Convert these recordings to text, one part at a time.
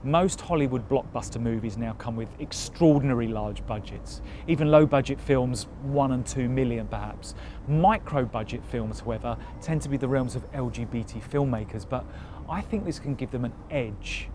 Most Hollywood blockbuster movies now come with extraordinary large budgets, even low-budget films, 1 and 2 million perhaps. Micro-budget films, however, tend to be the realms of LGBT filmmakers, but I think this can give them an edge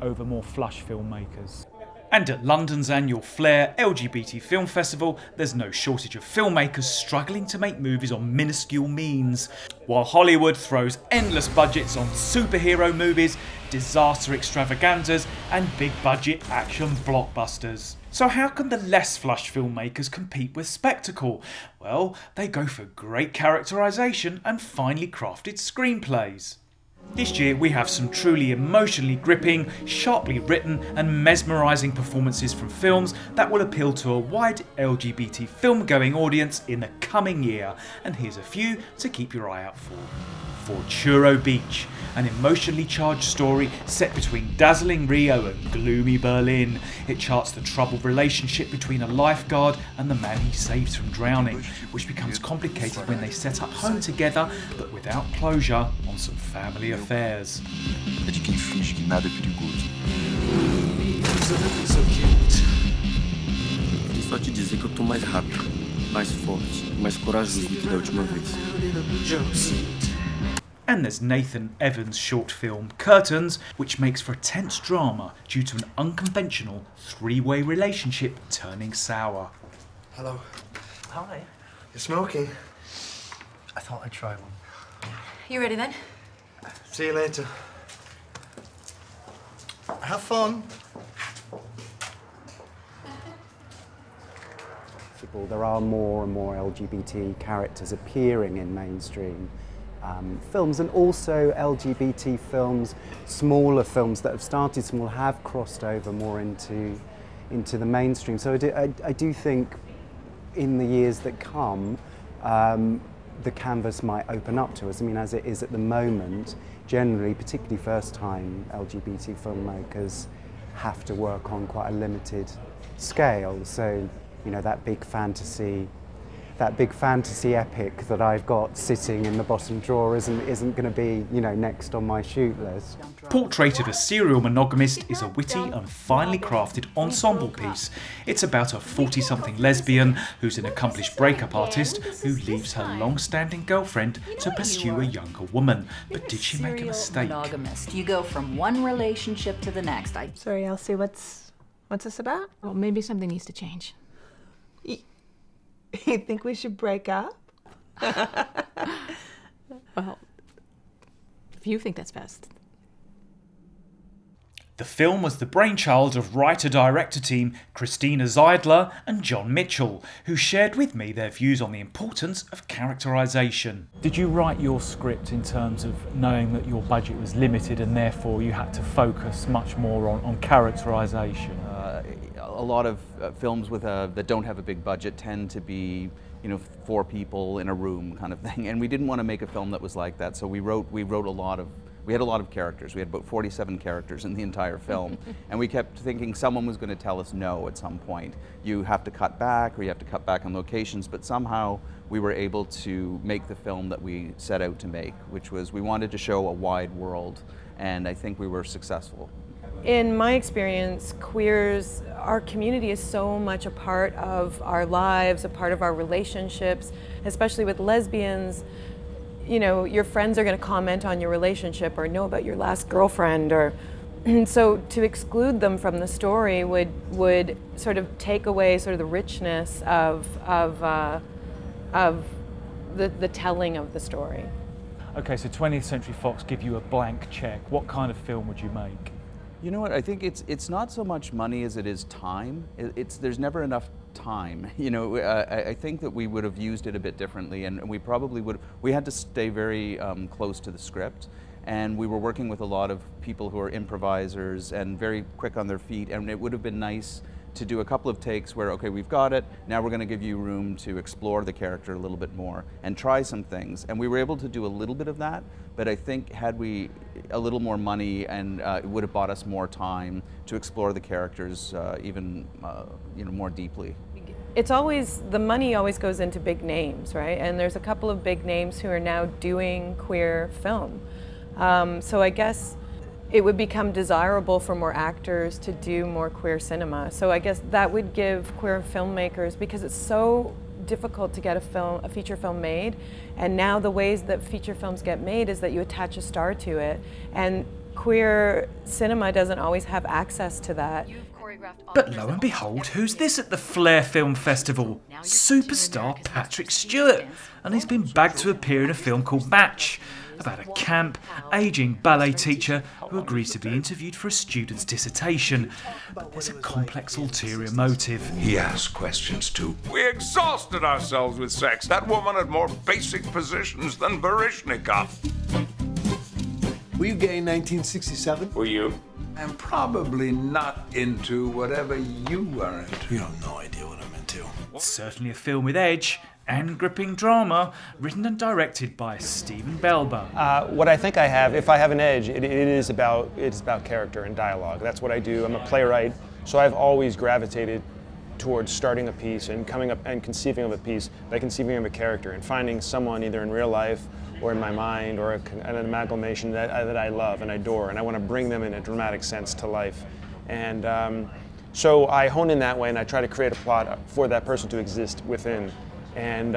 over more flush filmmakers. And at London's annual Flair LGBT Film Festival, there's no shortage of filmmakers struggling to make movies on minuscule means. While Hollywood throws endless budgets on superhero movies, disaster extravaganzas and big budget action blockbusters. So how can the less flush filmmakers compete with spectacle? Well, they go for great characterisation and finely crafted screenplays. This year we have some truly emotionally gripping, sharply written and mesmerising performances from films that will appeal to a wide LGBT film-going audience in the coming year, and here's a few to keep your eye out for. Churro Beach, an emotionally charged story set between dazzling Rio and gloomy Berlin. It charts the troubled relationship between a lifeguard and the man he saves from drowning, which becomes complicated when they set up home together, but without closure on some family affairs. É de quem finge que nada é perigoso. Só te dizer que eu tô mais rápido, mais forte, mais corajoso do que da última vez. And there's Nathan Evans' short film Curtains, which makes for a tense drama due to an unconventional three-way relationship turning sour. Hello. Hi. You're smoking. I thought I'd try one. You ready then? See you later. Have fun. There are more and more LGBT characters appearing in mainstream films, and also LGBT films, smaller films that have started small, have crossed over more into the mainstream. So I do think in the years that come, the canvas might open up to us. I mean, as it is at the moment, generally, particularly first-time LGBT filmmakers have to work on quite a limited scale. So, you know, that big fantasy epic that I've got sitting in the bottom drawer isn't going to be, you know, next on my shoot list. Portrait of a serial monogamist is a witty and finely crafted ensemble piece. It's about a 40-something lesbian who's an accomplished breakup artist who leaves her long-standing girlfriend to pursue a younger woman. But did she make a mistake? Monogamist. You go from one relationship to the next. Sorry, Elsie, what's this about? Well, maybe something needs to change. You think we should break up? Well, if you think that's best. The film was the brainchild of writer-director team Christina Zeidler and John Mitchell, who shared with me their views on the importance of characterisation. Did you write your script in terms of knowing that your budget was limited and therefore you had to focus much more on characterisation? A lot of films with that don't have a big budget tend to be, you know, 4 people in a room kind of thing, and we didn't want to make a film that was like that. So we had a lot of characters. We had about 47 characters in the entire film, and we kept thinking someone was going to tell us no at some point. You have to cut back, or you have to cut back on locations. But somehow we were able to make the film that we set out to make, which was we wanted to show a wide world, and I think we were successful. In my experience, queers, our community is so much a part of our lives, a part of our relationships, especially with lesbians. You know, your friends are going to comment on your relationship or know about your last girlfriend, or so to exclude them from the story would sort of take away sort of the richness of the telling of the story. Okay, so 20th Century Fox give you a blank check. What kind of film would you make? You know what? I think it's not so much money as it is time. There's never enough time. You know, I think that we would have used it a bit differently, and we probably would. We had to stay very close to the script, and we were working with a lot of people who are improvisers and very quick on their feet. And it would have been nice to do a couple of takes where, okay, we've got it, now we're going to give you room to explore the character a little bit more and try some things. And we were able to do a little bit of that, but I think had we a little more money, and it would have bought us more time to explore the characters even you know, more deeply. It's always, the money always goes into big names, right? And there's a couple of big names who are now doing queer film. So I guess it would become desirable for more actors to do more queer cinema. So I guess that would give queer filmmakers, because it's so difficult to get a feature film made, and now the ways that feature films get made is that you attach a star to it, and queer cinema doesn't always have access to that. But lo and behold, who's this at the Flair Film Festival? Superstar Patrick Stewart, and he's been bagged to appear in a film called Match, about a camp, ageing ballet teacher who agrees to be interviewed for a student's dissertation. But there's a complex ulterior motive. He asked questions too. We exhausted ourselves with sex. That woman had more basic positions than Baryshnikov. Were you gay in 1967? Were you? I'm probably not into whatever you are into. You have no idea what I'm into. It's certainly a film with edge and gripping drama, written and directed by Stephen Barber. What I think I have, if I have an edge, it is about character and dialogue. That's what I do. I'm a playwright, so I've always gravitated towards starting a piece and coming up and conceiving of a piece by conceiving of a character and finding someone either in real life or in my mind or an amalgamation that I love and adore, and I want to bring them in a dramatic sense to life. And so I hone in that way, and I try to create a plot for that person to exist within. And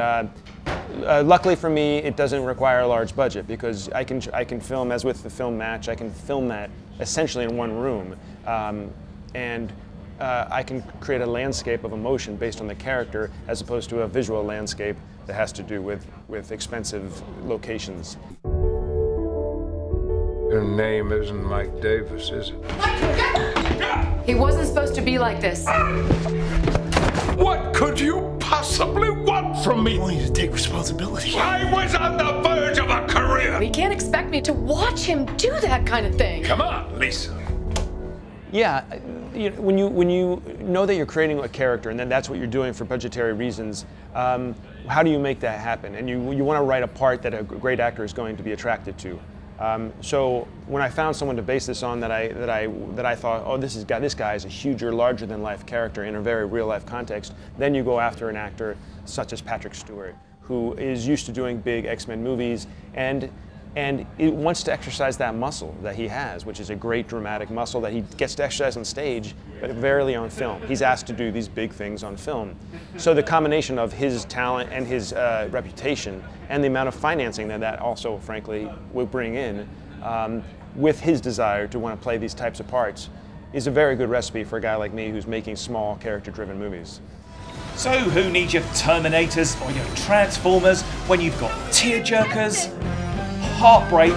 luckily for me, it doesn't require a large budget, because I can film, as with the film Match, I can film that essentially in one room. I can create a landscape of emotion based on the character, as opposed to a visual landscape that has to do with expensive locations. Your name isn't Mike Davis, is it? He wasn't supposed to be like this. What could you possibly want from me? I want you to take responsibility. I was on the verge of a career. You can't expect me to watch him do that kind of thing. Come on, Lisa. Yeah, when you know that you're creating a character and then that's what you're doing for budgetary reasons, how do you make that happen? And you want to write a part that a great actor is going to be attracted to. So when I found someone to base this on that I thought, oh, this guy is a huger, larger than life character in a very real life context, then you go after an actor such as Patrick Stewart, who is used to doing big X-Men movies and it wants to exercise that muscle that he has, which is a great dramatic muscle that he gets to exercise on stage, but rarely on film. He's asked to do these big things on film. So the combination of his talent and his reputation and the amount of financing that also, frankly, will bring in, with his desire to want to play these types of parts, is a very good recipe for a guy like me who's making small, character-driven movies. So who needs your Terminators or your Transformers when you've got tearjerkers, heartbreak,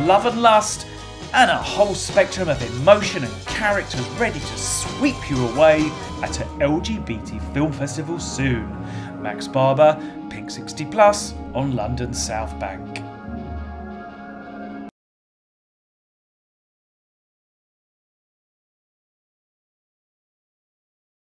love and lust, and a whole spectrum of emotion and characters ready to sweep you away at an LGBT film festival soon. Max Barber, Pink 60+ on London's South Bank.